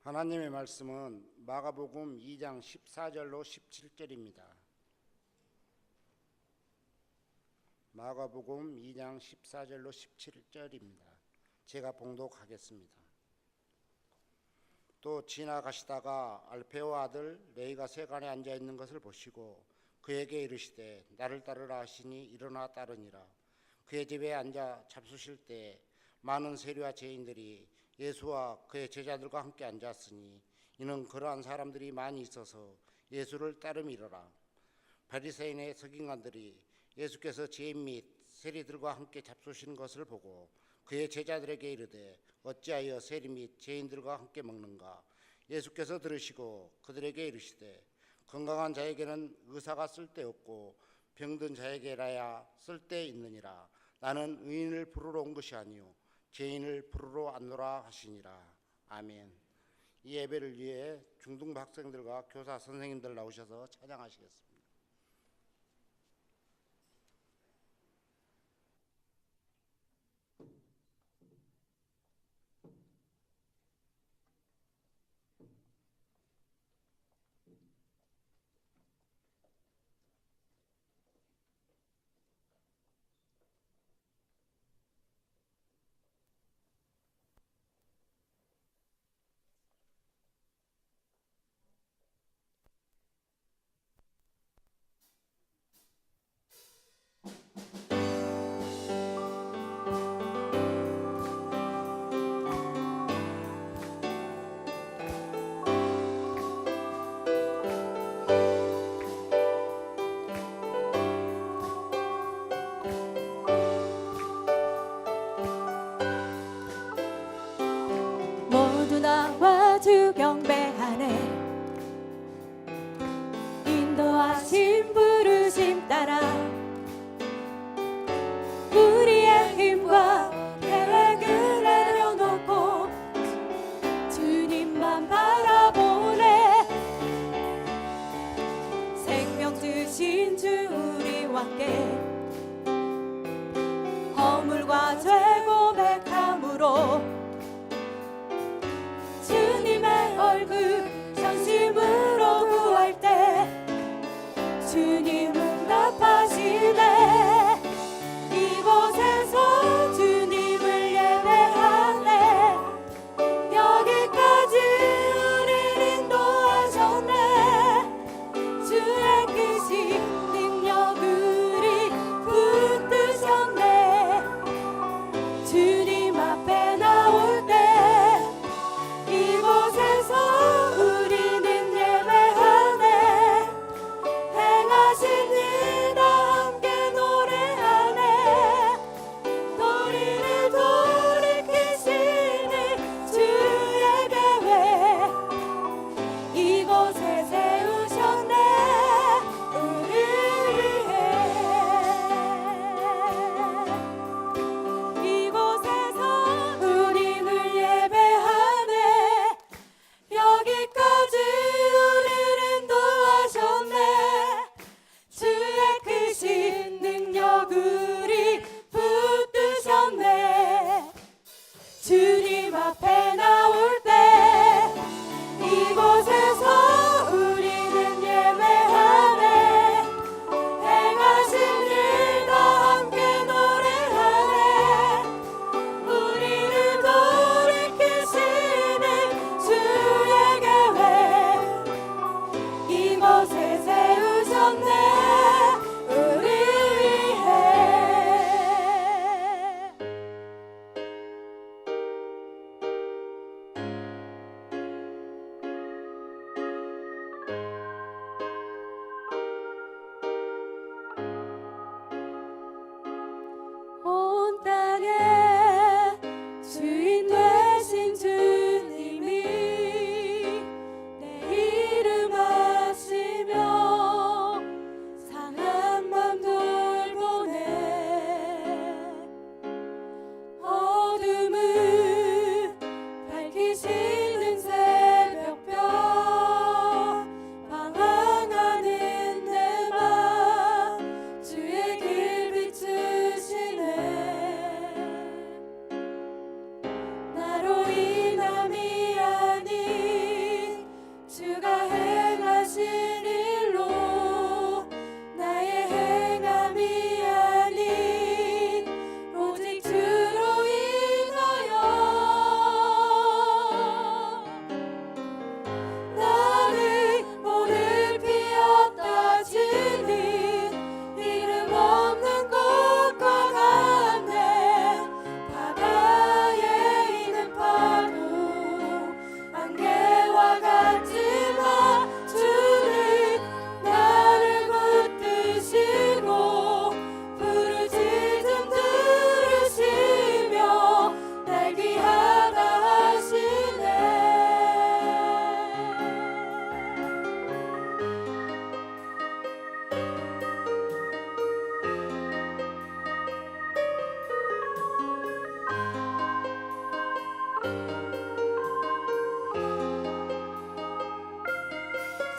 하나님의 말씀은 마가복음 2장 14절로 17절입니다. 마가복음 2장 14절로 17절입니다. 제가 봉독하겠습니다. 또 지나가시다가 알페오 아들 레이가 세간에 앉아 있는 것을 보시고 그에게 이르시되 나를 따르라 하시니 일어나 따르니라. 그의 집에 앉아 잡수실 때 많은 세리와 죄인들이 예수와 그의 제자들과 함께 앉았으니 이는 그러한 사람들이 많이 있어서 예수를 따름이러라. 바리새인의 서기관들이 예수께서 죄인 및 세리들과 함께 잡수시는 것을 보고 그의 제자들에게 이르되 어찌하여 세리 및 죄인들과 함께 먹는가? 예수께서 들으시고 그들에게 이르시되 건강한 자에게는 의사가 쓸데없고 병든 자에게라야 쓸데있느니라. 나는 의인을 부르러 온 것이 아니요 죄인을 부르러 왔노라 하시니라. 아멘. 이 예배를 위해 중등부 학생들과 교사 선생님들 나오셔서 찬양하시겠습니다. 모두 나와 주 경배하네. 인도하신 부르심 따라 우리의 힘과 계획을 내려놓고 주님만 바라보네. 생명 주신 주 우리와 함께 허물과 죄 고백함으로 주님의 얼굴 전심으로 구할 때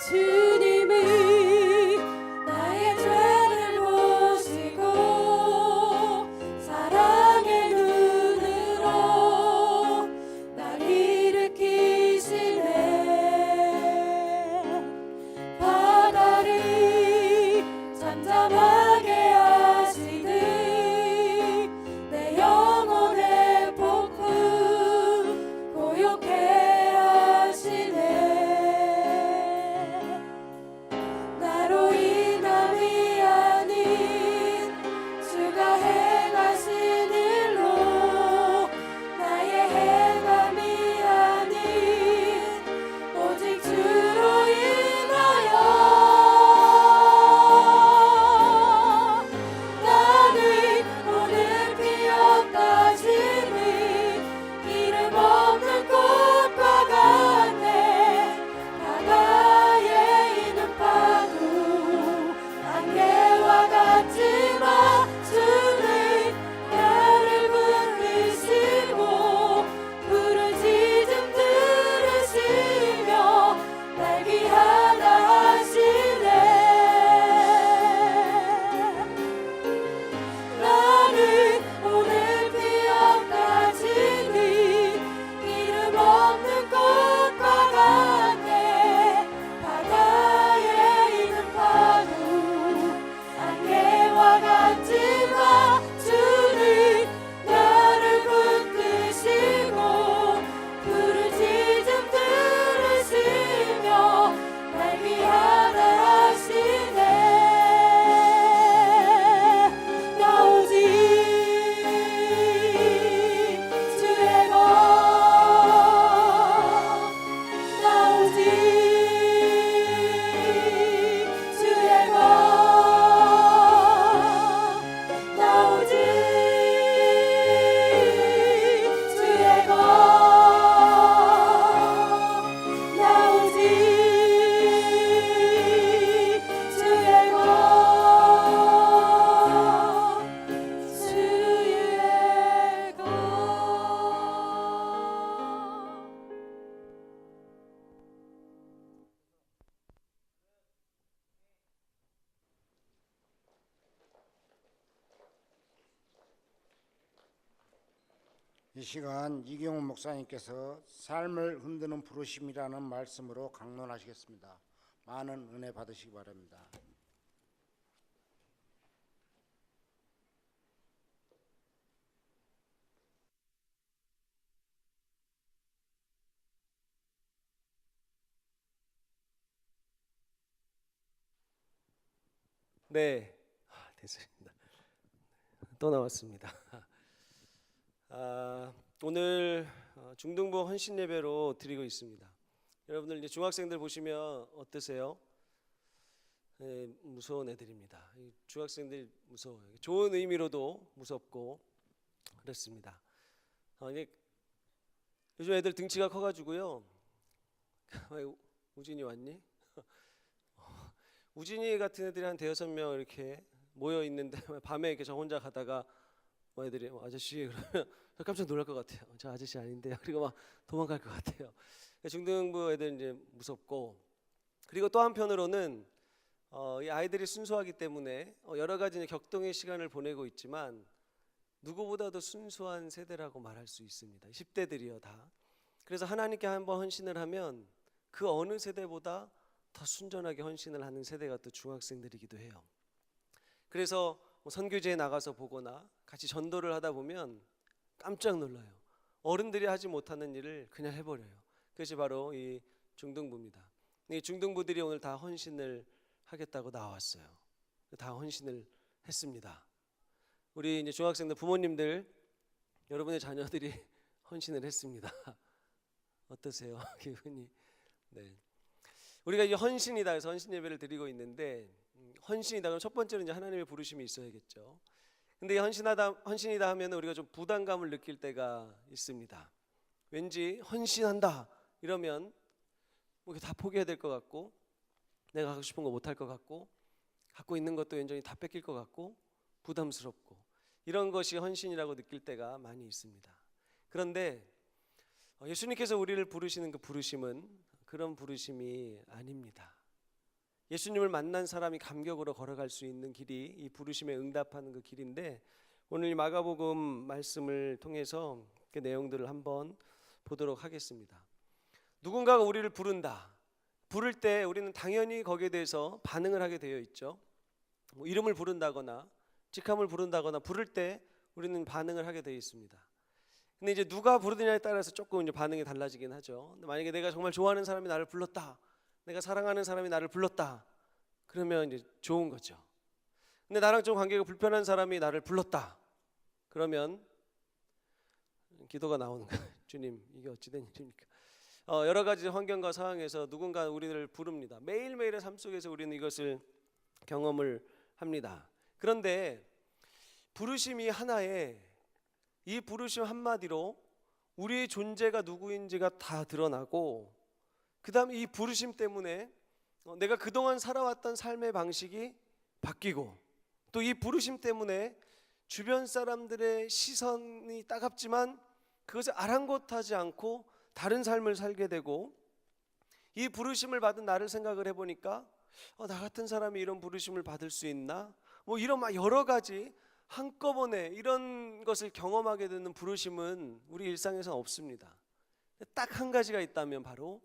주님이 나의 죄를 보시고 사랑의 눈으로 날 일으키시네. 바다를 잠잠하게 하시듯 내 영혼의 폭풍 고요케 하시네. 나로 인함이 아닌 주가 행하신 일로 나의 행함이 아닌 오직 주로 인하여 나는 오늘 피었다지니 이름 없는 꽃과 같네. 바다에 있는 파도 안개와 같지만 주는 나를 붙드시고 부르짖음 들으시며 날 귀하다 하시네. 나는 오늘 피었다지니 이름 없는 꽃과 같네. 바다에 있는 파도 안개와 같지만 주는 나를 붙드시고 부르짖음 들으시며 날 위하다 하시네. 나 오직 주의 것, 나 오직 주의 것, 나 오직 주의 것, 나 오직 주의 것, 주의 것. 이 시간 이경훈 목사님께서 삶을 흔드는 부르심이라는 말씀으로 강론하시겠습니다. 많은 은혜 받으시기 바랍니다. 네, 됐습니다. 또 나왔습니다. 오늘 중등부 헌신 예배로 드리고 있습니다. 여러분들 이제 중학생들 보시면 어떠세요? 네, 무서운 애들입니다. 이 중학생들 무서워요. 좋은 의미로도 무섭고 그렇습니다. 이게 요즘 애들 등치가 커가지고요. 우진이 왔니? 우진이 같은 애들이 한 대여섯 명 이렇게 모여 있는데 밤에 이렇게 저 혼자 가다가 애들이 아저씨 그러면 깜짝 놀랄 것 같아요. 저 아저씨 아닌데요. 그리고 막 도망갈 것 같아요. 중등부 애들 이제 무섭고, 그리고 또 한편으로는 이 아이들이 순수하기 때문에 여러 가지 이제 격동의 시간을 보내고 있지만 누구보다도 순수한 세대라고 말할 수 있습니다. 10대들이요 다. 그래서 하나님께 한번 헌신을 하면 그 어느 세대보다 더 순전하게 헌신을 하는 세대가 또 중학생들이기도 해요. 그래서 선교제에 나가서 보거나 같이 전도를 하다 보면 깜짝 놀라요. 어른들이 하지 못하는 일을 그냥 해버려요. 그것이 바로 이 중등부입니다. 이 중등부들이 오늘 다 헌신을 하겠다고 나왔어요. 다 헌신을 했습니다. 우리 이제 중학생들 부모님들, 여러분의 자녀들이 헌신을 했습니다. 어떠세요? 기분이? 네. 우리가 이제 헌신이다 해서 헌신 예배를 드리고 있는데, 헌신이다 그럼 첫 번째는 이제 하나님의 부르심이 있어야겠죠. 근데 헌신이다 하면 우리가 좀 부담감을 느낄 때가 있습니다. 왠지 헌신한다 이러면 뭐 다 포기해야 될 것 같고, 내가 하고 싶은 거 못 할 것 같고, 갖고 있는 것도 완전히 다 뺏길 것 같고, 부담스럽고, 이런 것이 헌신이라고 느낄 때가 많이 있습니다. 그런데 예수님께서 우리를 부르시는 그 부르심은 그런 부르심이 아닙니다. 예수님을 만난 사람이 감격으로 걸어갈 수 있는 길이 이 부르심에 응답하는 그 길인데, 오늘 이 마가복음 말씀을 통해서 그 내용들을 한번 보도록 하겠습니다. 누군가가 우리를 부른다. 부를 때 우리는 당연히 거기에 대해서 반응을 하게 되어 있죠. 뭐 이름을 부른다거나 직함을 부른다거나 부를 때 우리는 반응을 하게 되어 있습니다. 근데 이제 누가 부르느냐에 따라서 조금 이제 반응이 달라지긴 하죠. 근데 만약에 내가 정말 좋아하는 사람이 나를 불렀다, 내가 사랑하는 사람이 나를 불렀다, 그러면 이제 좋은 거죠. 근데 나랑 좀 관계가 불편한 사람이 나를 불렀다, 그러면 기도가 나오는 거예요. 주님, 이게 어찌된 일입니까? 여러 가지 환경과 상황에서 누군가 우리를 부릅니다. 매일매일의 삶 속에서 우리는 이것을 경험을 합니다. 그런데 부르심이 하나에, 이 부르심 한마디로 우리의 존재가 누구인지가 다 드러나고, 그 다음에 이 부르심 때문에 내가 그동안 살아왔던 삶의 방식이 바뀌고, 또 이 부르심 때문에 주변 사람들의 시선이 따갑지만 그것을 아랑곳하지 않고 다른 삶을 살게 되고, 이 부르심을 받은 나를 생각을 해보니까 나 같은 사람이 이런 부르심을 받을 수 있나? 뭐 이런 막 여러 가지 한꺼번에 이런 것을 경험하게 되는 부르심은 우리 일상에서는 없습니다. 딱 한 가지가 있다면 바로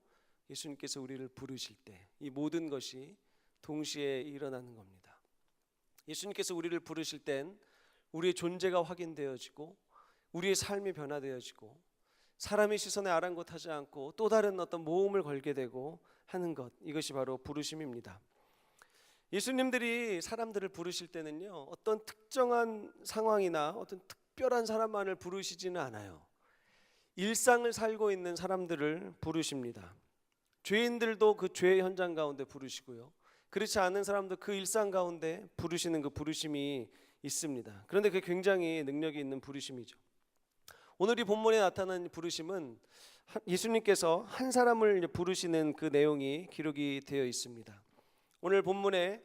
예수님께서 우리를 부르실 때 이 모든 것이 동시에 일어나는 겁니다. 예수님께서 우리를 부르실 땐 우리의 존재가 확인되어지고 우리의 삶이 변화되어지고 사람의 시선에 아랑곳하지 않고 또 다른 어떤 모험을 걸게 되고 하는 것, 이것이 바로 부르심입니다. 예수님들이 사람들을 부르실 때는요, 어떤 특정한 상황이나 어떤 특별한 사람만을 부르시지는 않아요. 일상을 살고 있는 사람들을 부르십니다. 죄인들도 그 죄의 현장 가운데 부르시고요, 그렇지 않은 사람도 그 일상 가운데 부르시는 그 부르심이 있습니다. 그런데 그게 굉장히 능력이 있는 부르심이죠. 오늘 이 본문에 나타난 부르심은 예수님께서 한 사람을 부르시는 그 내용이 기록이 되어 있습니다. 오늘 본문의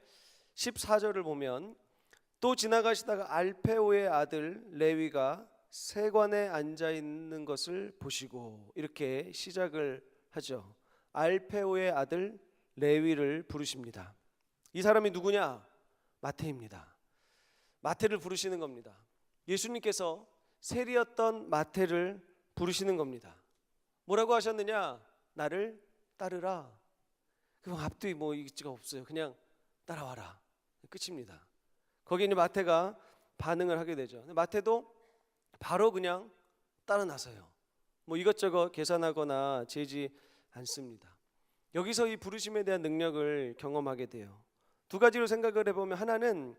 14절을 보면, 또 지나가시다가 알페오의 아들 레위가 세관에 앉아 있는 것을 보시고, 이렇게 시작을 하죠. 알페오의 아들 레위를 부르십니다. 이 사람이 누구냐? 마태입니다. 마태를 부르시는 겁니다. 예수님께서 세리였던 마태를 부르시는 겁니다. 뭐라고 하셨느냐? 나를 따르라. 그럼 앞뒤 뭐 이지가 없어요. 그냥 따라와라. 끝입니다. 거기에 이제 마태가 반응을 하게 되죠. 마태도 바로 그냥 따라 나서요. 뭐 이것저것 계산하거나 재지 않습니다. 여기서 이 부르심에 대한 능력을 경험하게 돼요. 두 가지로 생각을 해보면, 하나는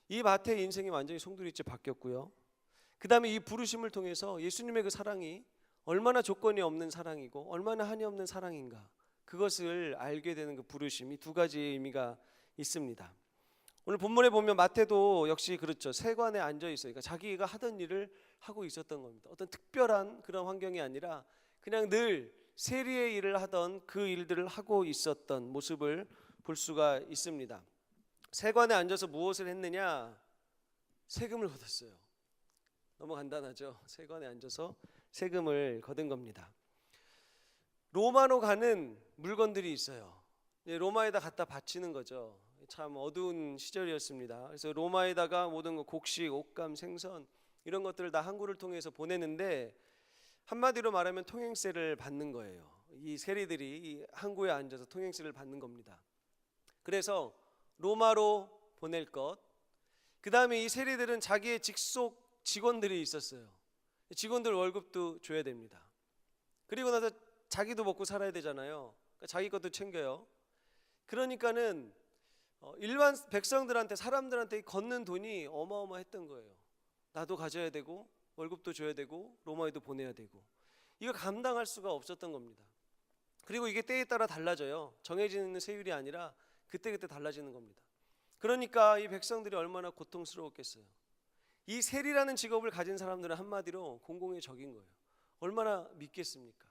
이 마태의 인생이 완전히 송두리째 바뀌었고요, 그 다음에 이 부르심을 통해서 예수님의 그 사랑이 얼마나 조건이 없는 사랑이고 얼마나 한이 없는 사랑인가, 그것을 알게 되는 그 부르심이 두 가지의 의미가 있습니다. 오늘 본문에 보면 마태도 역시 그렇죠. 세관에 앉아 있어요. 그러니까 자기가 하던 일을 하고 있었던 겁니다. 어떤 특별한 그런 환경이 아니라 그냥 늘 세리의 일을 하던 그 일들을 하고 있었던 모습을 볼 수가 있습니다. 세관에 앉아서 무엇을 했느냐? 세금을 걷었어요. 너무 간단하죠. 세관에 앉아서 세금을 거둔 겁니다. 로마로 가는 물건들이 있어요. 로마에다 갖다 바치는 거죠. 참 어두운 시절이었습니다. 그래서 로마에다가 모든 거, 곡식, 옷감, 생선 이런 것들을 다 항구를 통해서 보내는데, 한마디로 말하면 통행세를 받는 거예요. 이 세리들이 이 항구에 앉아서 통행세를 받는 겁니다. 그래서 로마로 보낼 것, 그 다음에 이 세리들은 자기의 직속 직원들이 있었어요. 직원들 월급도 줘야 됩니다. 그리고 나서 자기도 먹고 살아야 되잖아요. 그러니까 자기 것도 챙겨요. 그러니까는 일반 백성들한테, 사람들한테 걷는 돈이 어마어마했던 거예요. 나도 가져야 되고 월급도 줘야 되고 로마에도 보내야 되고, 이거 감당할 수가 없었던 겁니다. 그리고 이게 때에 따라 달라져요. 정해지는 세율이 아니라 그때그때 달라지는 겁니다. 그러니까 이 백성들이 얼마나 고통스러웠겠어요. 이 세리라는 직업을 가진 사람들은 한마디로 공공의 적인 거예요. 얼마나 믿겠습니까?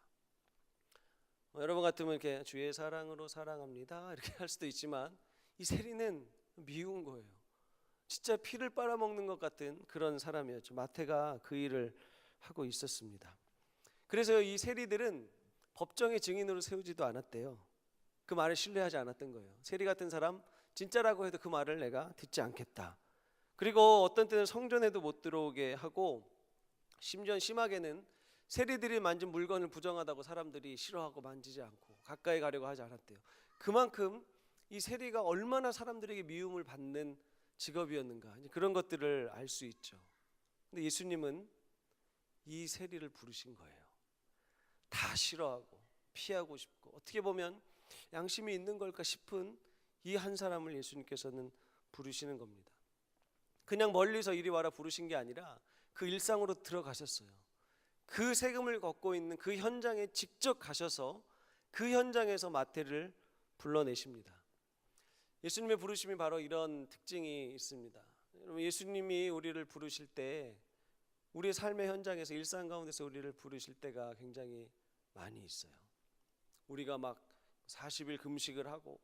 여러분 같으면 이렇게 주의 사랑으로 사랑합니다 이렇게 할 수도 있지만, 이 세리는 미운 거예요. 진짜 피를 빨아먹는 것 같은 그런 사람이었죠. 마태가 그 일을 하고 있었습니다. 그래서 이 세리들은 법정의 증인으로 세우지도 않았대요. 그 말을 신뢰하지 않았던 거예요. 세리 같은 사람 진짜라고 해도 그 말을 내가 듣지 않겠다. 그리고 어떤 때는 성전에도 못 들어오게 하고 심지어 심하게는 세리들이 만진 물건을 부정하다고 사람들이 싫어하고 만지지 않고 가까이 가려고 하지 않았대요. 그만큼 이 세리가 얼마나 사람들에게 미움을 받는 직업이었는가, 그런 것들을 알 수 있죠. 근데 예수님은 이 세리를 부르신 거예요. 다 싫어하고 피하고 싶고 어떻게 보면 양심이 있는 걸까 싶은 이 한 사람을 예수님께서는 부르시는 겁니다. 그냥 멀리서 이리 와라 부르신 게 아니라 그 일상으로 들어가셨어요. 그 세금을 걷고 있는 그 현장에 직접 가셔서 그 현장에서 마태를 불러내십니다. 예수님의 부르심이 바로 이런 특징이 있습니다. 여러분, 예수님이 우리를 부르실 때 우리의 삶의 현장에서 일상 가운데서 우리를 부르실 때가 굉장히 많이 있어요. 우리가 막 40일 금식을 하고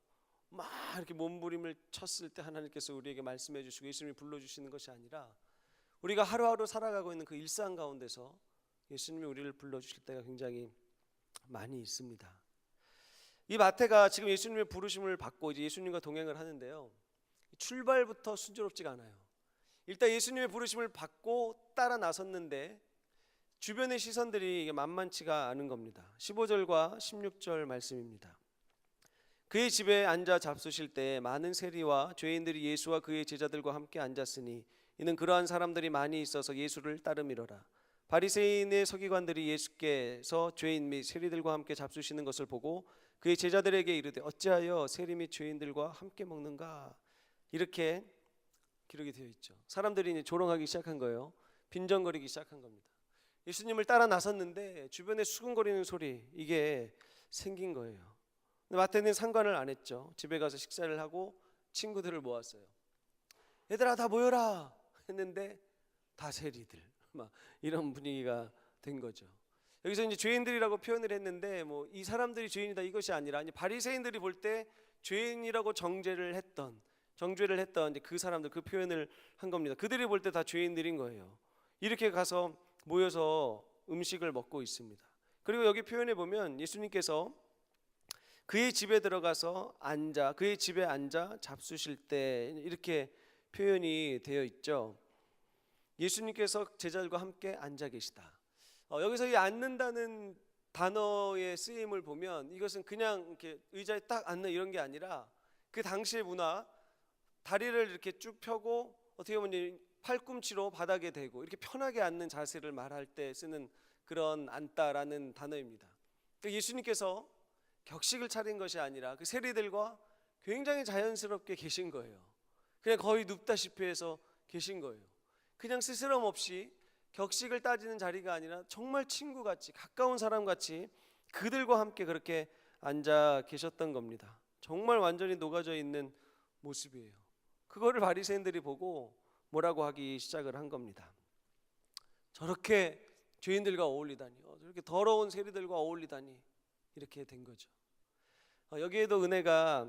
막 이렇게 몸부림을 쳤을 때 하나님께서 우리에게 말씀해 주시고 예수님이 불러주시는 것이 아니라 우리가 하루하루 살아가고 있는 그 일상 가운데서 예수님이 우리를 불러주실 때가 굉장히 많이 있습니다. 이 마태가 지금 예수님의 부르심을 받고 이제 예수님과 동행을 하는데요, 출발부터 순조롭지가 않아요. 일단 예수님의 부르심을 받고 따라 나섰는데 주변의 시선들이 만만치가 않은 겁니다. 15절과 16절 말씀입니다. 그의 집에 앉아 잡수실 때 많은 세리와 죄인들이 예수와 그의 제자들과 함께 앉았으니 이는 그러한 사람들이 많이 있어서 예수를 따르미러라. 바리새인의 서기관들이 예수께서 죄인 및 세리들과 함께 잡수시는 것을 보고 그의 제자들에게 이르되 어찌하여 세리 및 죄인들과 함께 먹는가? 이렇게 기록이 되어 있죠. 사람들이 이제 조롱하기 시작한 거예요. 빈정거리기 시작한 겁니다. 예수님을 따라 나섰는데 주변에 수군거리는 소리, 이게 생긴 거예요. 근데 마태는 상관을 안 했죠. 집에 가서 식사를 하고 친구들을 모았어요. 얘들아 다 모여라 했는데 다 세리들, 막 이런 분위기가 된 거죠. 여기서 이제 죄인들이라고 표현을 했는데 뭐 이 사람들이 죄인이다 이것이 아니라 이제 바리새인들이 볼 때 죄인이라고 정죄를 했던 이제 그 사람들, 그 표현을 한 겁니다. 그들이 볼 때 다 죄인들인 거예요. 이렇게 가서 모여서 음식을 먹고 있습니다. 그리고 여기 표현해 보면 예수님께서 그의 집에 들어가서 그의 집에 앉아 잡수실 때 이렇게 표현이 되어 있죠. 예수님께서 제자들과 함께 앉아 계시다. 여기서 이 앉는다는 단어의 쓰임을 보면 이것은 그냥 이렇게 의자에 딱 앉는 이런 게 아니라 그 당시의 문화, 다리를 이렇게 쭉 펴고 어떻게 보면 팔꿈치로 바닥에 대고 이렇게 편하게 앉는 자세를 말할 때 쓰는 그런 앉다라는 단어입니다. 그러니까 예수님께서 격식을 차린 것이 아니라 그 세리들과 굉장히 자연스럽게 계신 거예요. 그냥 거의 눕다시피 해서 계신 거예요. 그냥 스스럼 없이 격식을 따지는 자리가 아니라 정말 친구같이 가까운 사람같이 그들과 함께 그렇게 앉아 계셨던 겁니다. 정말 완전히 녹아져 있는 모습이에요. 그거를 바리새인들이 보고 뭐라고 하기 시작을 한 겁니다. 저렇게 죄인들과 어울리다니, 저렇게 더러운 세리들과 어울리다니, 이렇게 된 거죠. 여기에도 은혜가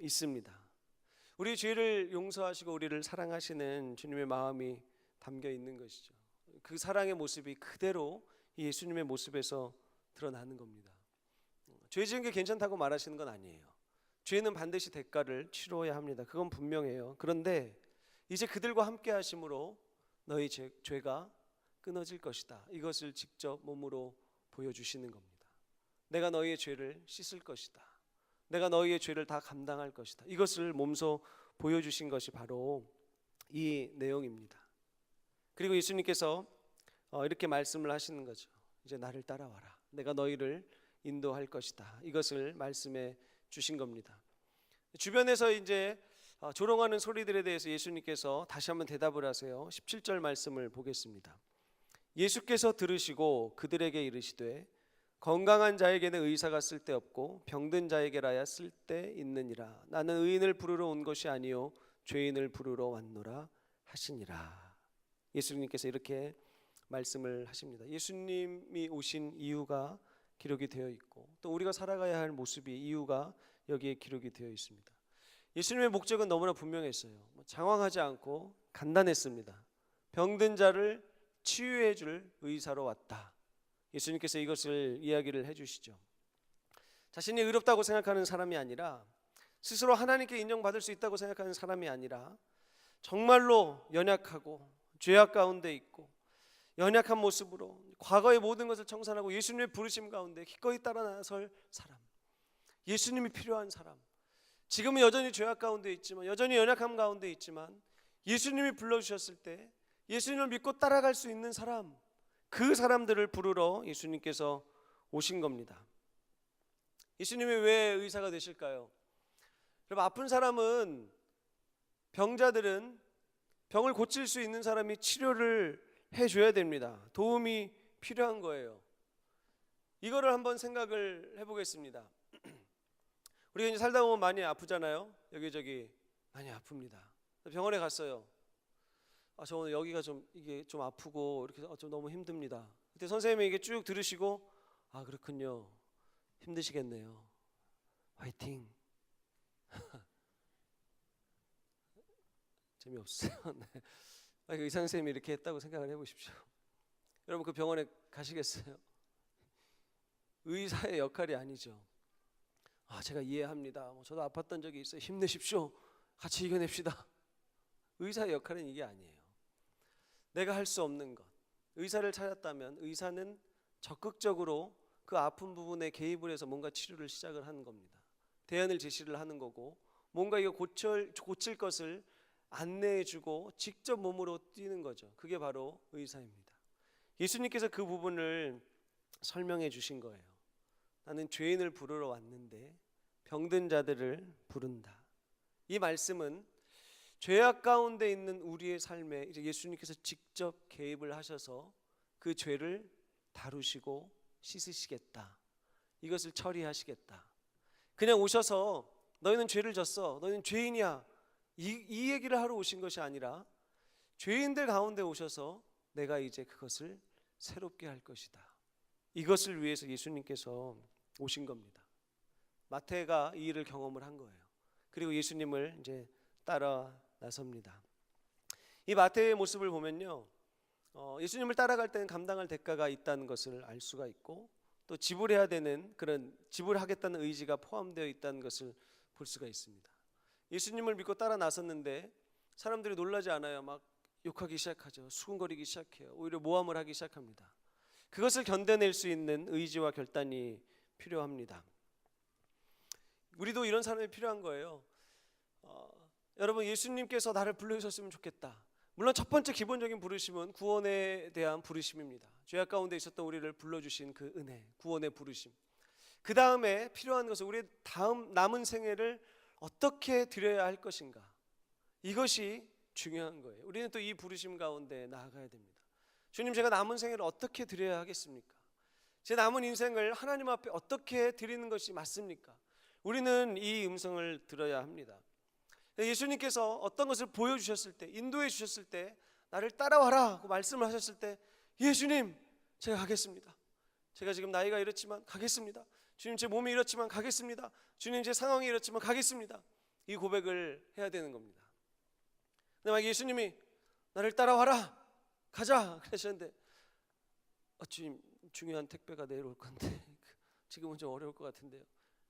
있습니다. 우리 죄를 용서하시고 우리를 사랑하시는 주님의 마음이 담겨 있는 것이죠. 그 사랑의 모습이 그대로 예수님의 모습에서 드러나는 겁니다. 죄 지은 게 괜찮다고 말하시는 건 아니에요. 죄는 반드시 대가를 치러야 합니다. 그건 분명해요. 그런데 이제 그들과 함께 하심으로 너희 죄가 끊어질 것이다. 이것을 직접 몸으로 보여주시는 겁니다. 내가 너희의 죄를 씻을 것이다. 내가 너희의 죄를 다 감당할 것이다. 이것을 몸소 보여주신 것이 바로 이 내용입니다. 그리고 예수님께서 이렇게 말씀을 하시는 거죠. 이제 나를 따라와라. 내가 너희를 인도할 것이다. 이것을 말씀해 주신 겁니다. 주변에서 이제 조롱하는 소리들에 대해서 예수님께서 다시 한번 대답을 하세요. 17절 말씀을 보겠습니다. 예수께서 들으시고 그들에게 이르시되 건강한 자에게는 의사가 쓸데없고 병든 자에게라야 쓸데있느니라. 나는 의인을 부르러 온 것이 아니요 죄인을 부르러 왔노라 하시니라. 예수님께서 이렇게 말씀을 하십니다. 예수님이 오신 이유가 기록이 되어 있고 또 우리가 살아가야 할 모습이 이유가 여기에 기록이 되어 있습니다. 예수님의 목적은 너무나 분명했어요. 장황하지 않고 간단했습니다. 병든 자를 치유해 줄 의사로 왔다. 예수님께서 이것을 이야기를 해주시죠. 자신이 의롭다고 생각하는 사람이 아니라 스스로 하나님께 인정받을 수 있다고 생각하는 사람이 아니라 정말로 연약하고 죄악 가운데 있고 연약한 모습으로 과거의 모든 것을 청산하고 예수님의 부르심 가운데 기꺼이 따라 나설 사람, 예수님이 필요한 사람, 지금은 여전히 죄악 가운데 있지만 여전히 연약함 가운데 있지만 예수님이 불러주셨을 때 예수님을 믿고 따라갈 수 있는 사람, 그 사람들을 부르러 예수님께서 오신 겁니다. 예수님이 왜 의사가 되실까요? 여러분, 아픈 사람은, 병자들은 병을 고칠 수 있는 사람이 치료를 해줘야 됩니다. 도움이 필요한 거예요. 이거를 한번 생각을 해보겠습니다. 우리가 이제 살다 보면 많이 아프잖아요. 여기저기 많이 아픕니다. 병원에 갔어요. 저 오늘 여기가 이게 좀 아프고 이렇게 좀 너무 힘듭니다. 그때 선생님이 이게 쭉 들으시고 그렇군요. 힘드시겠네요. 화이팅. 재미없어요. 네. 의사 선생님이 이렇게 했다고 생각을 해보십시오. 여러분, 그 병원에 가시겠어요? 의사의 역할이 아니죠. 제가 이해합니다. 저도 아팠던 적이 있어요. 힘내십시오. 같이 이겨냅시다. 의사의 역할은 이게 아니에요. 내가 할 수 없는 것, 의사를 찾았다면 의사는 적극적으로 그 아픈 부분에 개입을 해서 뭔가 치료를 시작을 하는 겁니다. 대안을 제시를 하는 거고, 뭔가 이거 고칠 것을 안내해주고 직접 몸으로 뛰는 거죠. 그게 바로 의사입니다. 예수님께서 그 부분을 설명해 주신 거예요. 나는 죄인을 부르러 왔는데 병든 자들을 부른다. 이 말씀은 죄악 가운데 있는 우리의 삶에 이제 예수님께서 직접 개입을 하셔서 그 죄를 다루시고 씻으시겠다. 이것을 처리하시겠다. 그냥 오셔서 너희는 죄를 졌어, 너희는 죄인이야, 이 얘기를 하러 오신 것이 아니라 죄인들 가운데 오셔서 내가 이제 그것을 새롭게 할 것이다. 이것을 위해서 예수님께서 오신 겁니다. 마태가 이 일을 경험을 한 거예요. 그리고 예수님을 이제 따라 나섭니다. 이 마태의 모습을 보면요, 예수님을 따라갈 때는 감당할 대가가 있다는 것을 알 수가 있고, 또 지불해야 되는 그런 지불하겠다는 의지가 포함되어 있다는 것을 볼 수가 있습니다. 예수님을 믿고 따라 나섰는데 사람들이 놀라지 않아요. 막 욕하기 시작하죠. 수군거리기 시작해요. 오히려 모함을 하기 시작합니다. 그것을 견뎌낼 수 있는 의지와 결단이 필요합니다. 우리도 이런 사람이 필요한 거예요. 여러분, 예수님께서 나를 불러주셨으면 좋겠다. 물론 첫 번째 기본적인 부르심은 구원에 대한 부르심입니다. 죄악 가운데 있었던 우리를 불러주신 그 은혜, 구원의 부르심. 그 다음에 필요한 것은 우리의 다음 남은 생애를 어떻게 드려야 할 것인가. 이것이 중요한 거예요. 우리는 또 이 부르심 가운데 나아가야 됩니다. 주님, 제가 남은 생애를 어떻게 드려야 하겠습니까? 제 남은 인생을 하나님 앞에 어떻게 드리는 것이 맞습니까? 우리는 이 음성을 들어야 합니다. 예수님께서 어떤 것을 보여주셨을 때, 인도해 주셨을 때, 나를 따라와라 하고 말씀을 하셨을 때, 예수님, 제가 가겠습니다. 제가 지금 나이가 이렇지만 가겠습니다. 주님, 제 몸이 이렇지만 가겠습니다. 주님, 제 상황이 이렇지만 가겠습니다. 이 고백을 해야 되는 겁니다. 근데 막 예수님이 나를 따라와라, 가자 그러셨는데, 주님, 중요한 택배가 내일 올 건데 지금은 좀 어려울 것 같은데요.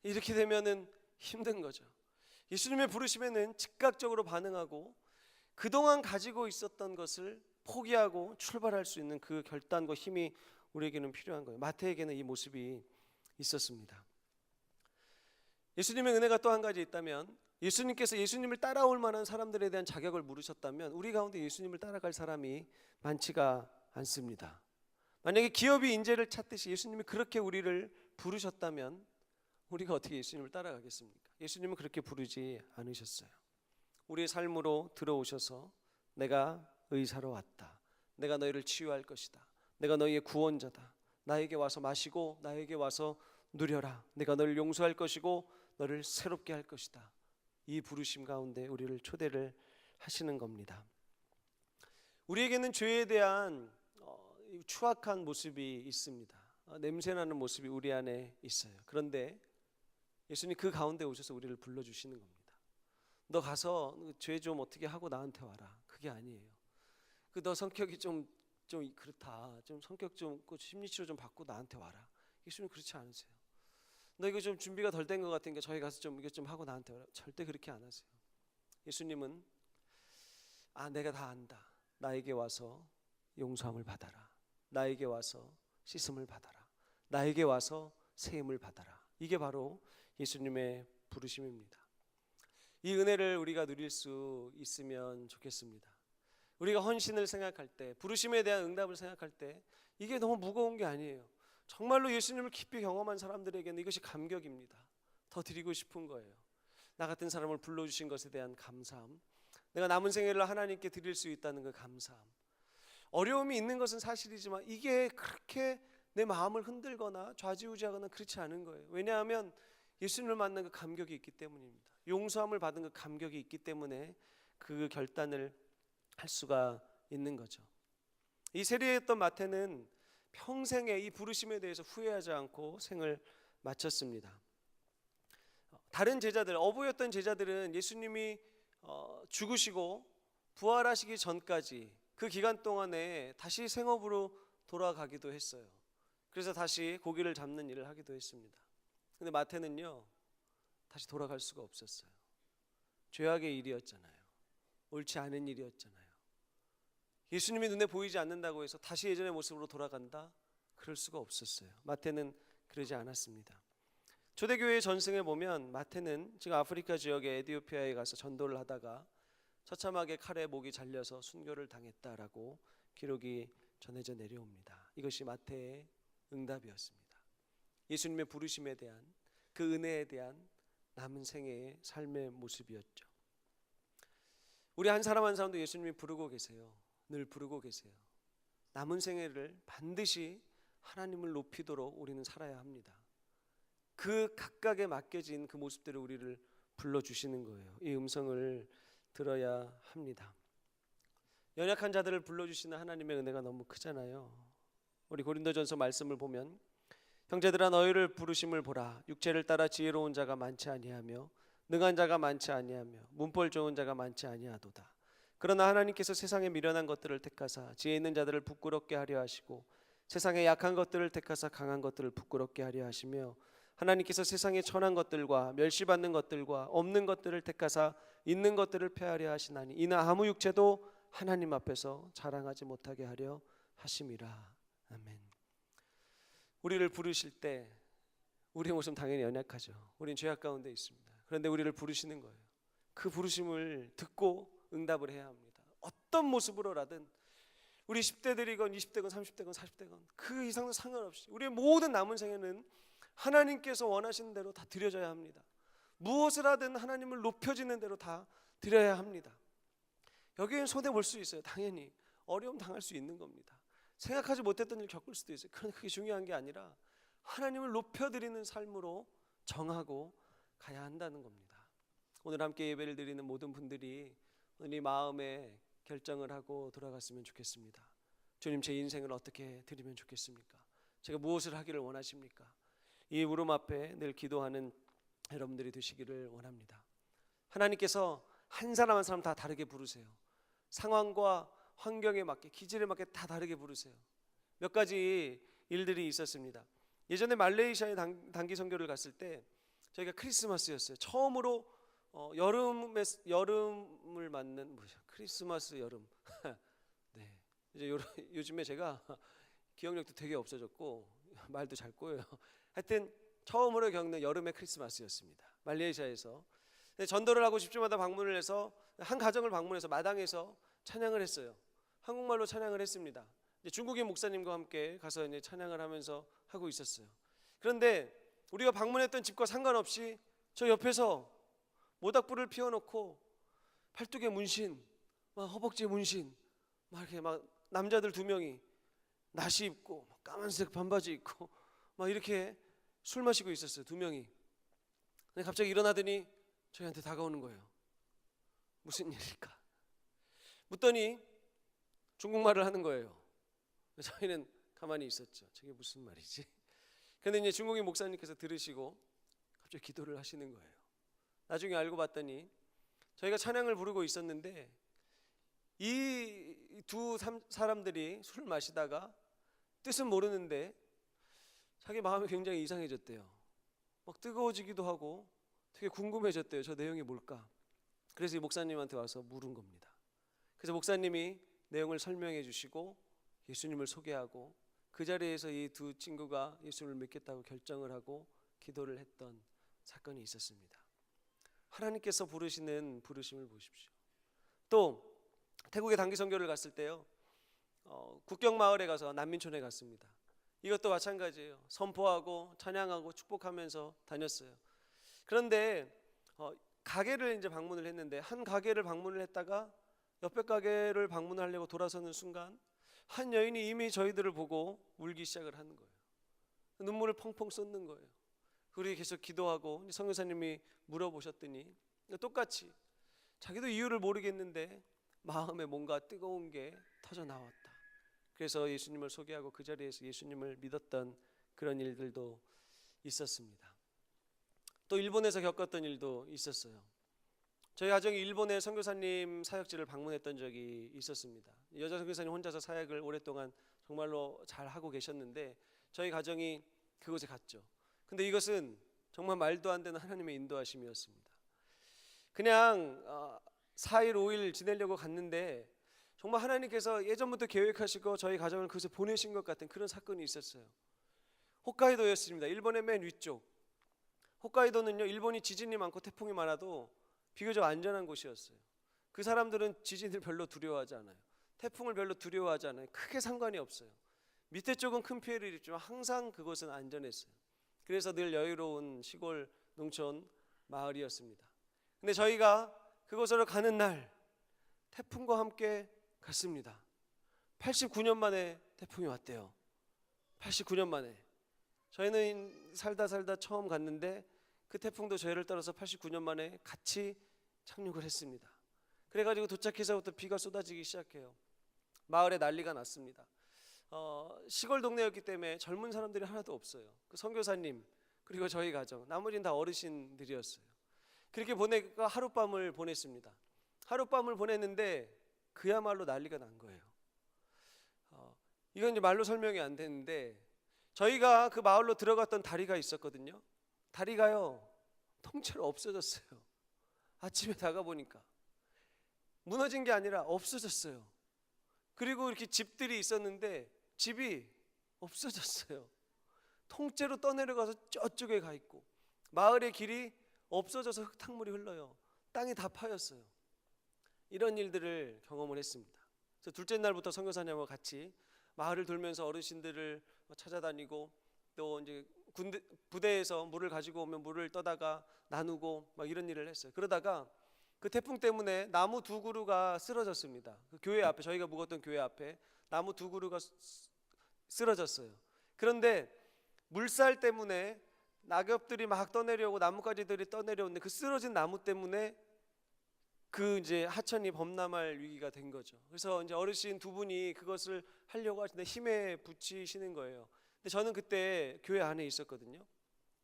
이렇게 되면은 힘든 거죠. 예수님의 부르심에는 즉각적으로 반응하고 그동안 가지고 있었던 것을 포기하고 출발할 수 있는 그 결단과 힘이 우리에게는 필요한 거예요. 마태에게는 이 모습이 있었습니다. 예수님의 은혜가 또 한 가지 있다면, 예수님께서 예수님을 따라올 만한 사람들에 대한 자격을 물으셨다면 우리 가운데 예수님을 따라갈 사람이 많지가 않습니다. 만약에 기업이 인재를 찾듯이 예수님이 그렇게 우리를 부르셨다면 우리가 어떻게 예수님을 따라가겠습니까? 예수님은 그렇게 부르지 않으셨어요. 우리의 삶으로 들어오셔서 내가 의사로 왔다. 내가 너희를 치유할 것이다. 내가 너희의 구원자다. 나에게 와서 마시고 나에게 와서 누려라. 내가 너를 용서할 것이고 너를 새롭게 할 것이다. 이 부르심 가운데 우리를 초대를 하시는 겁니다. 우리에게는 죄에 대한 추악한 모습이 있습니다. 냄새나는 모습이 우리 안에 있어요. 그런데 예수님 그 가운데 오셔서 우리를 불러주시는 겁니다. 너 가서 죄 좀 어떻게 하고 나한테 와라. 그게 아니에요. 너 성격이 좀 그렇다. 좀 성격 좀 심리치료 좀 받고 나한테 와라. 예수님 그렇지 않으세요. 너 이거 좀 준비가 덜 된 것 같으니까 저희 가서 좀 이거 좀 하고 나한테 오라. 절대 그렇게 안 하세요. 예수님은 내가 다 안다. 나에게 와서 용서함을 받아라. 나에게 와서 씻음을 받아라. 나에게 와서 세임을 받아라. 이게 바로 예수님의 부르심입니다. 이 은혜를 우리가 누릴 수 있으면 좋겠습니다. 우리가 헌신을 생각할 때, 부르심에 대한 응답을 생각할 때 이게 너무 무거운 게 아니에요. 정말로 예수님을 깊이 경험한 사람들에게는 이것이 감격입니다. 더 드리고 싶은 거예요. 나 같은 사람을 불러주신 것에 대한 감사함, 내가 남은 생애를 하나님께 드릴 수 있다는 그 감사함. 어려움이 있는 것은 사실이지만 이게 그렇게 내 마음을 흔들거나 좌지우지하거나 그렇지 않은 거예요. 왜냐하면 예수님을 만난 그 감격이 있기 때문입니다. 용서함을 받은 그 감격이 있기 때문에 그 결단을 할 수가 있는 거죠. 이 세리했던 마태는 평생에 이 부르심에 대해서 후회하지 않고 생을 마쳤습니다. 다른 제자들, 어부였던 제자들은 예수님이 죽으시고 부활하시기 전까지 그 기간 동안에 다시 생업으로 돌아가기도 했어요. 그래서 다시 고기를 잡는 일을 하기도 했습니다. 근데 마태는요, 다시 돌아갈 수가 없었어요. 죄악의 일이었잖아요. 옳지 않은 일이었잖아요. 예수님이 눈에 보이지 않는다고 해서 다시 예전의 모습으로 돌아간다? 그럴 수가 없었어요. 마태는 그러지 않았습니다. 초대교회의 전승에 보면 마태는 지금 아프리카 지역의 에티오피아에 가서 전도를 하다가 처참하게 칼에 목이 잘려서 순교를 당했다라고 기록이 전해져 내려옵니다. 이것이 마태의 응답이었습니다. 예수님의 부르심에 대한 그 은혜에 대한 남은 생애의 삶의 모습이었죠. 우리 한 사람 한 사람도 예수님이 부르고 계세요. 늘 부르고 계세요. 남은 생애를 반드시 하나님을 높이도록 우리는 살아야 합니다. 그 각각에 맡겨진 그 모습대로 우리를 불러주시는 거예요. 이 음성을 들어야 합니다. 연약한 자들을 불러주시는 하나님의 은혜가 너무 크잖아요. 우리 고린도전서 말씀을 보면 형제들아 너희를 부르심을 보라. 육체를 따라 지혜로운 자가 많지 아니하며 능한 자가 많지 아니하며 문벌 좋은 자가 많지 아니하도다. 그러나 하나님께서 세상에 미련한 것들을 택하사 지혜 있는 자들을 부끄럽게 하려 하시고 세상에 약한 것들을 택하사 강한 것들을 부끄럽게 하려 하시며 하나님께서 세상에 천한 것들과 멸시받는 것들과 없는 것들을 택하사 있는 것들을 폐하려 하시나니 이는 아무 육체도 하나님 앞에서 자랑하지 못하게 하려 하심이라. 아멘. 우리를 부르실 때 우리의 모습은 당연히 연약하죠. 우리는 죄악 가운데 있습니다. 그런데 우리를 부르시는 거예요. 그 부르심을 듣고 응답을 해야 합니다. 어떤 모습으로라든 우리 10대들이건 20대건 30대건 40대건 그 이상은 상관없이 우리의 모든 남은 생애는 하나님께서 원하시는 대로 다 드려져야 합니다. 무엇을 하든 하나님을 높여지는 대로 다 드려야 합니다. 여기엔 손해 볼 수 있어요. 당연히 어려움 당할 수 있는 겁니다. 생각하지 못했던 일 겪을 수도 있어요. 그런데 그게 중요한 게 아니라 하나님을 높여드리는 삶으로 정하고 가야 한다는 겁니다. 오늘 함께 예배를 드리는 모든 분들이 오늘 이 마음에 결정을 하고 돌아갔으면 좋겠습니다. 주님, 제 인생을 어떻게 드리면 좋겠습니까? 제가 무엇을 하기를 원하십니까? 이 물음 앞에 늘 기도하는 여러분들이 되시기를 원합니다. 하나님께서 한 사람 한 사람 다 다르게 부르세요. 상황과 환경에 맞게, 기질에 맞게 다 다르게 부르세요. 몇 가지 일들이 있었습니다. 예전에 말레이시아에 단기 선교를 갔을 때 저희가 크리스마스였어요. 처음으로 여름을 맞는 크리스마스 여름. 네. 이제 요즘에 제가 기억력도 되게 없어졌고 말도 잘 꼬여요. 하여튼 처음으로 겪는 여름의 크리스마스였습니다. 말레이시아에서 전도를 하고 집주마다 방문을 해서 한 가정을 방문해서 마당에서 찬양을 했어요. 한국말로 찬양을 했습니다. 중국인 목사님과 함께 가서 이제 찬양을 하면서 하고 있었어요. 그런데 우리가 방문했던 집과 상관없이 저 옆에서 모닥불을 피워놓고 팔뚝에 문신, 막 허벅지에 문신, 막 이렇게 막 남자들 2명이 나시 입고 까만색 반바지 입고 막 이렇게 술 마시고 있었어요. 2명이. 근데 갑자기 일어나더니 저희한테 다가오는 거예요. 무슨 일일까? 묻더니 중국말을 하는 거예요. 저희는 가만히 있었죠. 저게 무슨 말이지? 근데 이제 중국인 목사님께서 들으시고 갑자기 기도를 하시는 거예요. 나중에 알고 봤더니 저희가 찬양을 부르고 있었는데 이 두 사람들이 술을 마시다가 뜻은 모르는데 자기 마음이 굉장히 이상해졌대요. 막 뜨거워지기도 하고 되게 궁금해졌대요. 저 내용이 뭘까? 그래서 이 목사님한테 와서 물은 겁니다. 그래서 목사님이 내용을 설명해 주시고 예수님을 소개하고 그 자리에서 이 두 친구가 예수를 믿겠다고 결정을 하고 기도를 했던 사건이 있었습니다. 하나님께서 부르시는 부르심을 보십시오. 또 태국에 단기 선교를 갔을 때요, 국경 마을에 가서 난민촌에 갔습니다. 이것도 마찬가지예요. 선포하고 찬양하고 축복하면서 다녔어요. 그런데 가게를 이제 방문을 했는데 한 가게를 방문을 했다가 옆에 가게를 방문하려고 돌아서는 순간 한 여인이 이미 저희들을 보고 울기 시작을 하는 거예요. 눈물을 펑펑 쏟는 거예요. 우리 계속 기도하고 선교사님이 물어보셨더니 똑같이 자기도 이유를 모르겠는데 마음에 뭔가 뜨거운 게 터져 나왔다. 그래서 예수님을 소개하고 그 자리에서 예수님을 믿었던 그런 일들도 있었습니다. 또 일본에서 겪었던 일도 있었어요. 저희 가정이 일본의 선교사님 사역지를 방문했던 적이 있었습니다. 여자 선교사님 혼자서 사역을 오랫동안 정말로 잘 하고 계셨는데 저희 가정이 그곳에 갔죠. 근데 이것은 정말 말도 안 되는 하나님의 인도하심이었습니다. 그냥 4일 5일 지내려고 갔는데 정말 하나님께서 예전부터 계획하시고 저희 가정을 그곳에 보내신 것 같은 그런 사건이 있었어요. 홋카이도였습니다. 일본의 맨 위쪽. 홋카이도는요, 일본이 지진이 많고 태풍이 많아도 비교적 안전한 곳이었어요. 그 사람들은 지진을 별로 두려워하지 않아요. 태풍을 별로 두려워하지 않아요. 크게 상관이 없어요. 밑에 쪽은 큰 피해를 입지만 항상 그곳은 안전했어요. 그래서 늘 여유로운 시골 농촌 마을이었습니다. 근데 저희가 그곳으로 가는 날 태풍과 함께 갔습니다. 89년 만에 태풍이 왔대요. 89년 만에. 저희는 살다 처음 갔는데 그 태풍도 저희를 따라서 89년 만에 같이 착륙을 했습니다. 그래가지고 도착해서부터 비가 쏟아지기 시작해요. 마을에 난리가 났습니다. 시골 동네였기 때문에 젊은 사람들이 하나도 없어요. 그 선교사님 그리고 저희 가정, 나머지는 다 어르신들이었어요. 그렇게 보내가 하룻밤을 보냈습니다. 하룻밤을 보냈는데 그야말로 난리가 난 거예요. 이건 이제 말로 설명이 안 되는데 저희가 그 마을로 들어갔던 다리가 있었거든요. 다리가요 통째로 없어졌어요. 아침에 나가 보니까 무너진 게 아니라 없어졌어요. 그리고 이렇게 집들이 있었는데 집이 없어졌어요. 통째로 떠내려가서 저쪽에 가 있고 마을의 길이 없어져서 흙탕물이 흘러요. 땅이 다 파였어요. 이런 일들을 경험을 했습니다. 그래서 둘째 날부터 선교사님과 같이 마을을 돌면서 어르신들을 찾아다니고 또 이제 부대에서 물을 가지고 오면 물을 떠다가 나누고 막 이런 일을 했어요. 그러다가 그 태풍 때문에 나무 두 그루가 쓰러졌습니다. 그 교회 앞에, 저희가 묵었던 교회 앞에 나무 두 그루가 쓰러졌어요. 그런데 물살 때문에 낙엽들이 막 떠내려오고 나뭇가지들이 떠내려오는데 그 쓰러진 나무 때문에 그 이제 하천이 범람할 위기가 된 거죠. 그래서 이제 어르신 두 분이 그것을 하려고 하시는데 힘에 부치시는 거예요. 근데 저는 그때 교회 안에 있었거든요.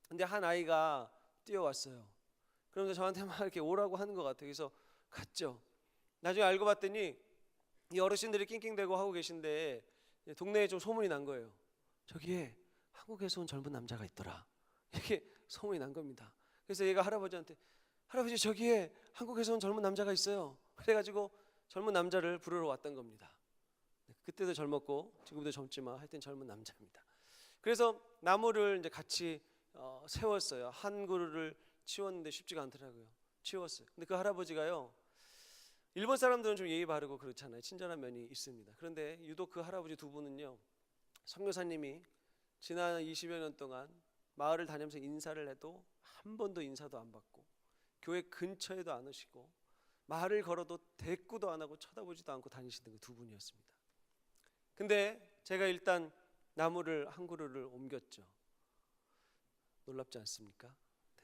근데 한 아이가 뛰어왔어요. 그러면서 저한테 막 이렇게 오라고 하는 것 같아요. 그래서 갔죠. 나중에 알고 봤더니 이 어르신들이 낑낑대고 하고 계신데 동네에 좀 소문이 난 거예요. 저기에 한국에서 온 젊은 남자가 있더라. 이렇게 소문이 난 겁니다. 그래서 얘가 할아버지한테, 할아버지 저기에 한국에서 온 젊은 남자가 있어요. 그래가지고 젊은 남자를 부르러 왔던 겁니다. 그때도 젊었고 지금도 젊지만 하여튼 젊은 남자입니다. 그래서 나무를 이제 같이 세웠어요. 한 그루를 치웠는데 쉽지가 않더라고요. 치웠어요. 근데 그 할아버지가요, 일본 사람들은 좀 예의 바르고 그렇잖아요. 친절한 면이 있습니다. 그런데 유독 그 할아버지 두 분은요, 선교사님이 지난 20여 년 동안 마을을 다니면서 인사를 해도 한 번도 인사도 안 받고 교회 근처에도 안 오시고 말을 걸어도 대꾸도 안 하고 쳐다보지도 않고 다니시던 그 두 분이었습니다. 근데 제가 일단 나무를 한 그루를 옮겼죠. 놀랍지 않습니까?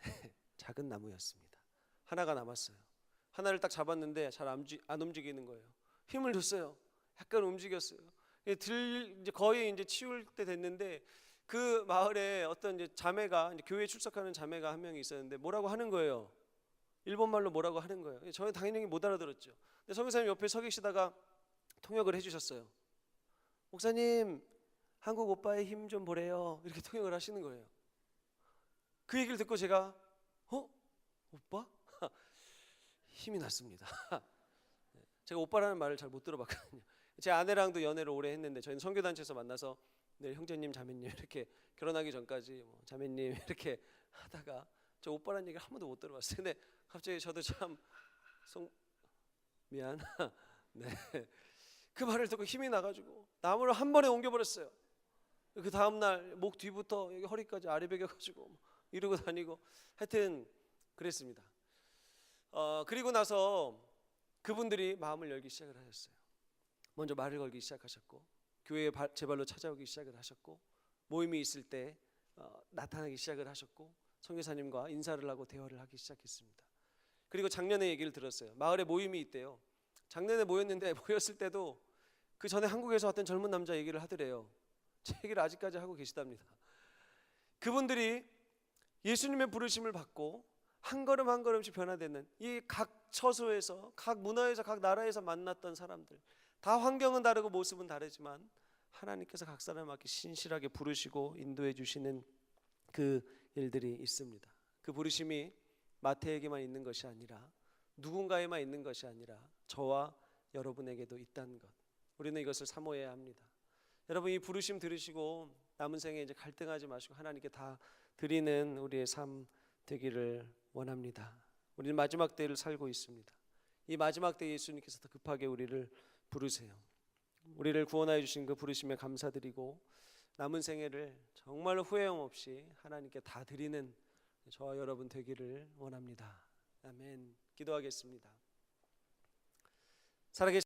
네, 작은 나무였습니다. 하나가 남았어요. 하나를 딱 잡았는데 잘 안 움직이는 거예요. 힘을 줬어요. 약간 움직였어요. 이제 거의 이제 치울 때 됐는데 그 마을에 어떤 이제 자매가, 이제 교회에 출석하는 자매가 한 명이 있었는데 뭐라고 하는 거예요. 일본말로 뭐라고 하는 거예요. 저는 당연히 못 알아들었죠. 근데 선교사님 옆에 서 계시다가 통역을 해주셨어요. 목사님, 한국 오빠의 힘 좀 보래요. 이렇게 통역을 하시는 거예요. 그 얘기를 듣고 제가 오빠? 힘이 났습니다. 제가 오빠라는 말을 잘 못 들어봤거든요. 제 아내랑도 연애를 오래 했는데 저희는 선교단체에서 만나서 늘 형제님 자매님 이렇게 결혼하기 전까지 뭐 자매님 이렇게 하다가 저 오빠라는 얘기를 한 번도 못 들어봤어요. 근데 갑자기 저도 참 미안. 네. 그 말을 듣고 힘이 나가지고 나무를 한 번에 옮겨버렸어요. 그 다음날 목 뒤부터 여기 허리까지 아래베겨가지고 이러고 다니고 하여튼 그랬습니다. 그리고 나서 그분들이 마음을 열기 시작을 하셨어요. 먼저 말을 걸기 시작하셨고 교회에 제 발로 찾아오기 시작을 하셨고 모임이 있을 때 나타나기 시작을 하셨고 선교사님과 인사를 하고 대화를 하기 시작했습니다. 그리고 작년에 얘기를 들었어요. 마을에 모임이 있대요. 작년에 모였는데 모였을 때도 그 전에 한국에서 왔던 젊은 남자 얘기를 하더래요. 제 얘기를 아직까지 하고 계시답니다. 그분들이 예수님의 부르심을 받고 한 걸음 한 걸음씩 변화되는 이 각 처소에서 각 문화에서 각 나라에서 만났던 사람들 다 환경은 다르고 모습은 다르지만 하나님께서 각 사람을 맞게 신실하게 부르시고 인도해 주시는 그 일들이 있습니다. 그 부르심이 마태에게만 있는 것이 아니라 누군가에만 있는 것이 아니라 저와 여러분에게도 있다는 것, 우리는 이것을 사모해야 합니다. 여러분, 이 부르심 들으시고 남은 생에 이제 갈등하지 마시고 하나님께 다 드리는 우리의 삶 되기를 원합니다. 우리는 마지막 때를 살고 있습니다. 이 마지막 때 예수님께서 더 급하게 우리를 부르세요. 우리를 구원하여 주신 그 부르심에 감사드리고 남은 생애를 정말 후회함 없이 하나님께 다 드리는 저와 여러분 되기를 원합니다. 아멘. 기도하겠습니다. 살아계신